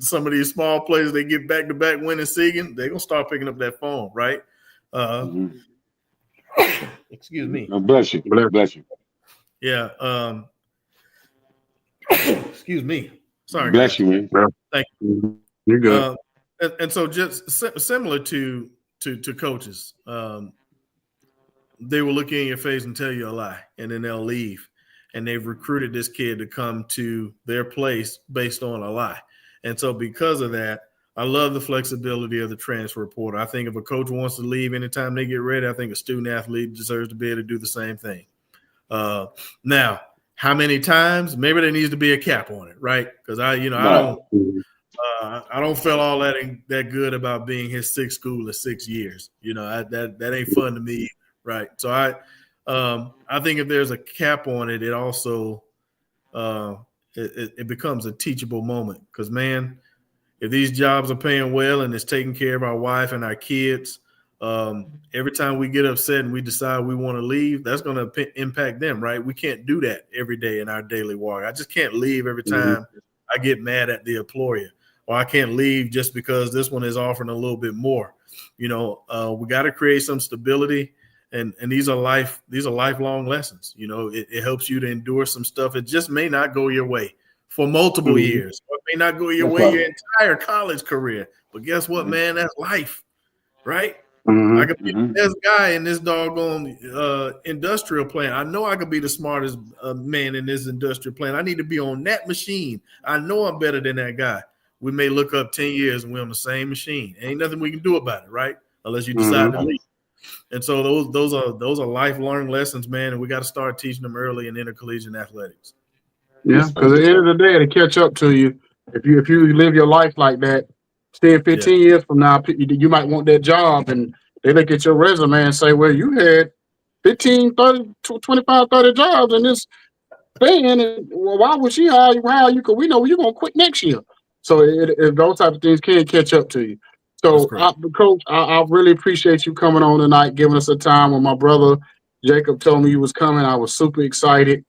[SPEAKER 3] Some of these small players, they get back to back winning season, they're going to start picking up that phone, right? Excuse me.
[SPEAKER 1] Bless you. Bless you.
[SPEAKER 3] Yeah. Excuse me. Sorry.
[SPEAKER 1] Bless
[SPEAKER 3] guys.
[SPEAKER 1] you, man.
[SPEAKER 3] Thank you.
[SPEAKER 2] You're good.
[SPEAKER 3] And so just similar to coaches, they will look you in your face and tell you a lie, and then they'll leave. And they've recruited this kid to come to their place based on a lie. And so because of that, I love the flexibility of the transfer portal. I think if a coach wants to leave anytime they get ready, I think a student athlete deserves to be able to do the same thing. Now, how many times? Maybe there needs to be a cap on it, right? Because I don't feel all that good about being his sixth school in 6 years. That ain't fun to me, right? So I think if there's a cap on it, it also it becomes a teachable moment. Because man, if these jobs are paying well and it's taking care of our wife and our kids, every time we get upset and we decide we want to leave, that's going to impact them, right? We can't do that every day in our daily walk. I just can't leave every time I get mad at the employer, or I can't leave just because this one is offering a little bit more. We got to create some stability, and these are lifelong lessons. It helps you to endure some stuff. It just may not go your way for multiple years. Or it may not go your way your entire college career. But guess what, man? That's life, right? I could be the best guy in this doggone industrial plant. I know I could be the smartest man in this industrial plant. I need to be on that machine. I know I'm better than that guy. We may look up 10 years and we're on the same machine. Ain't nothing we can do about it, right? Unless you decide to leave. And so those are lifelong lessons, man, and we got to start teaching them early in intercollegiate athletics.
[SPEAKER 2] Yeah, because at the end of the day, to catch up to you, if you live your life like that, 10, 15 years from now, you might want that job, and they look at your resume and say, well, you had 15, 30, 25, 30 jobs in this thing, and why would she hire you? Because we know you're going to quit next year. So those type of things can catch up to you. So, Coach, I really appreciate you coming on tonight, giving us a time. When my brother Jacob told me you was coming, I was super excited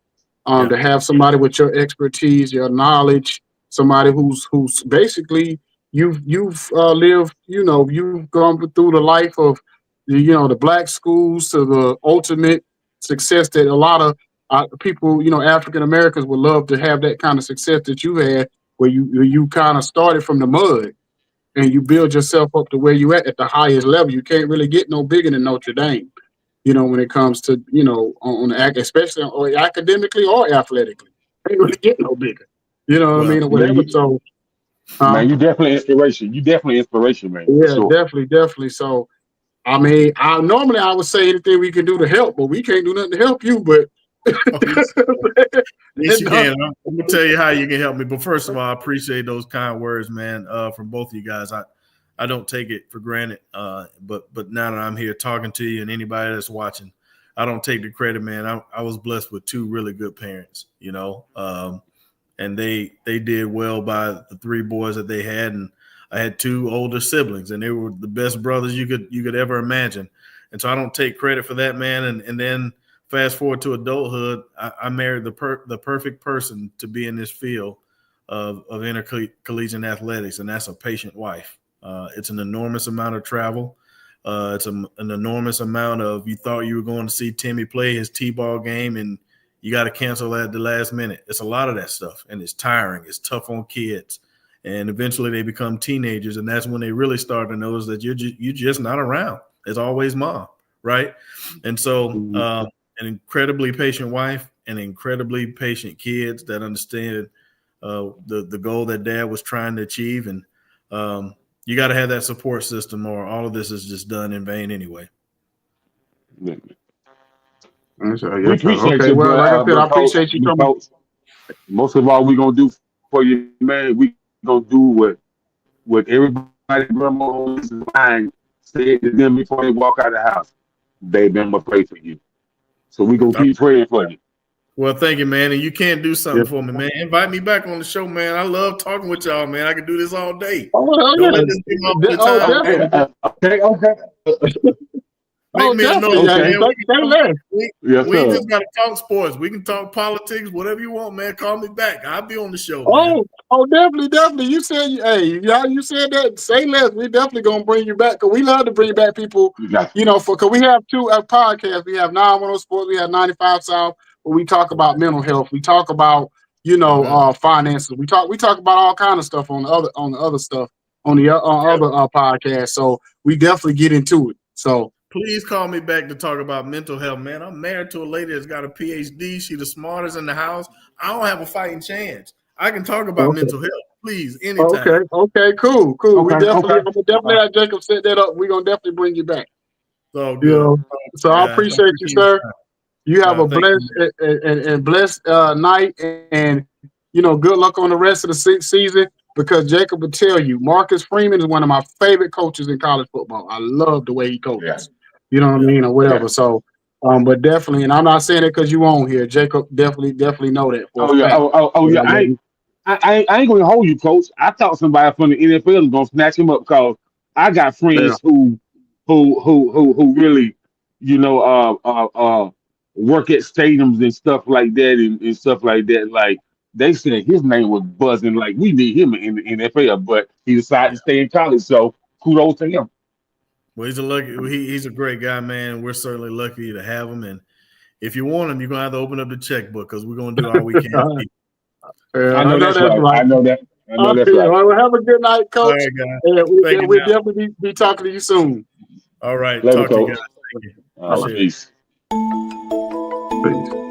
[SPEAKER 2] to have somebody with your expertise, your knowledge, somebody who's basically you've lived, you've gone through the life of the black schools to the ultimate success that a lot of people, African Americans would love to have that kind of success that you had, where you kind of started from the mud and you build yourself up to where you at the highest level. You can't really get no bigger than Notre Dame, when it comes to, especially academically or athletically. Can't really get no bigger. What I mean? Or whatever. So
[SPEAKER 1] Man, you definitely inspiration. You definitely inspiration, man, for
[SPEAKER 2] Yeah,
[SPEAKER 1] sure.
[SPEAKER 2] definitely. So, I mean, I would say anything we can do to help, but we can't do nothing to help you. But
[SPEAKER 3] Oh, yes, you can. I'm gonna tell you how you can help me. But first of all, I appreciate those kind words, man, from both of you guys. I don't take it for granted. But now that I'm here talking to you and anybody that's watching, I don't take the credit, man. I was blessed with two really good parents, and they did well by the three boys that they had, and I had two older siblings, and they were the best brothers you could ever imagine. And so I don't take credit for that, man. And then fast forward to adulthood, I married the perfect person to be in this field of intercollegiate athletics, and that's a patient wife. It's an enormous amount of travel. It's an enormous amount of, you thought you were going to see Timmy play his T-ball game and you got to cancel at the last minute. It's a lot of that stuff, and it's tiring. It's tough on kids, and eventually they become teenagers, and that's when they really start to notice that you're just not around. There's always mom, right? And so an incredibly patient wife and incredibly patient kids that understand the goal that dad was trying to achieve, and you got to have that support system, or all of this is just done in vain anyway.
[SPEAKER 1] We appreciate
[SPEAKER 2] okay.
[SPEAKER 1] you,
[SPEAKER 2] Well, like I said, I
[SPEAKER 1] Coach.
[SPEAKER 2] appreciate you coming.
[SPEAKER 1] Coach. Most of all, we gonna do for you, man. We gonna do what everybody grandma on this line said to them before they walk out of the house. Baby, I'm gonna pray for you. So we gonna keep praying for you.
[SPEAKER 3] Well, thank you, man. And you can't do something for me, man. Invite me back on the show, man. I love talking with y'all, man. I can do this all day. Don't let this be my time.
[SPEAKER 1] Okay.
[SPEAKER 3] Make me a note,
[SPEAKER 2] man.
[SPEAKER 3] We just got to talk sports. We can talk politics, whatever you want, man. Call me back. I'll be on the show, man.
[SPEAKER 2] Definitely. You said, you said that. Say less. We definitely gonna bring you back, because we love to bring back people. Because we have two podcasts. We have 910 Sports. We have 95 South, where we talk about mental health. We talk about finances. We talk about all kind of stuff on the other stuff on the other podcast. So we definitely get into it. So.
[SPEAKER 3] Please call me back to talk about mental health, man. I'm married to a lady that's got a PhD. She's the smartest in the house. I don't have a fighting chance. I can talk about mental health, please, anytime.
[SPEAKER 2] Okay, cool. I'm gonna definitely have Jacob set that up. We're gonna definitely bring you back.
[SPEAKER 3] So good.
[SPEAKER 2] So I appreciate you, sir. You have a blessed and blessed night, and good luck on the rest of the season. Because Jacob will tell you, Marcus Freeman is one of my favorite coaches in college football. I love the way he coaches. Yeah. You know what I mean, or whatever. Yeah. So, but definitely, and I'm not saying it because you on here. Jacob definitely know that.
[SPEAKER 1] I ain't gonna hold you, Coach. I thought somebody from the NFL was gonna snatch him up, because I got friends who really, work at stadiums and stuff like that, and stuff like that. Like, they said his name was buzzing, like we need him in the NFL, but he decided to stay in college. So kudos to him.
[SPEAKER 3] Well, he's a great guy, man. We're certainly lucky to have him. And if you want him, you're gonna have to open up the checkbook, because we're gonna do all we can.
[SPEAKER 1] I know that's right. I know that's right.
[SPEAKER 2] Well, have a good night, Coach.
[SPEAKER 3] All right, guys.
[SPEAKER 2] And we'll definitely be talking to you soon.
[SPEAKER 3] All right.
[SPEAKER 1] Later,
[SPEAKER 3] Talk to you guys. Thank you.
[SPEAKER 1] Peace.
[SPEAKER 2] Peace.